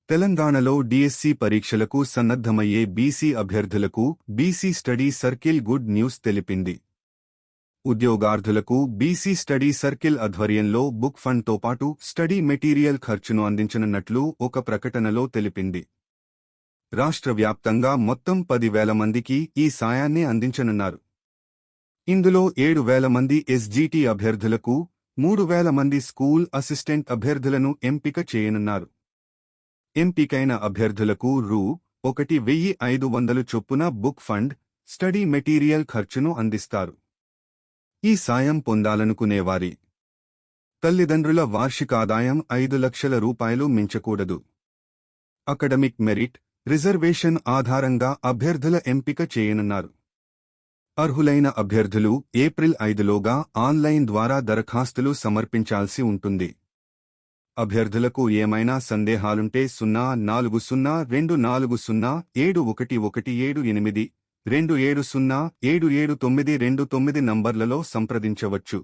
తెలంగాణలో డిఎస్సి పరీక్షలకు సన్నద్ధమయ్యే బీసీ అభ్యర్థులకు BC study circle good news తెలిపింది. ఉద్యోగార్థులకు బీసీ స్టడీ సర్కిల్ ఆధ్వర్యంలో బుక్ ఫండ్తో పాటు స్టడీ మెటీరియల్ ఖర్చును అందించనున్నట్లు ఒక ప్రకటనలో తెలిపింది. రాష్ట్ర వ్యాప్తంగా మొత్తం 10,000 మందికి ఈ సాయాన్ని అందించనున్నారు. ఇందులో 7,000 మంది ఎస్జీటీ అభ్యర్థులకు, 3,000 మంది స్కూల్ అసిస్టెంట్ అభ్యర్థులను ఎంపిక చేయనున్నారు. ఎంపికైన అభ్యర్థులకు రూ. 1,500 చొప్పున బుక్ ఫండ్, స్టడీ మెటీరియల్ ఖర్చును అందిస్తారు. ఈ సాయం పొందాలనుకునేవారి తల్లిదండ్రుల వార్షికాదాయం 5 లక్షల రూపాయలు మించకూడదు. అకడమిక్ మెరిట్, రిజర్వేషన్ ఆధారంగా అభ్యర్థుల ఎంపిక చేయనున్నారు. అర్హులైన అభ్యర్థులు ఏప్రిల్ 5లోగా ఆన్లైన్ ద్వారా దరఖాస్తులు సమర్పించాల్సి ఉంటుంది. అభ్యర్థులకు ఏమైనా సందేహాలుంటే 040240711778 270779929 నంబర్లలో సంప్రదించవచ్చు.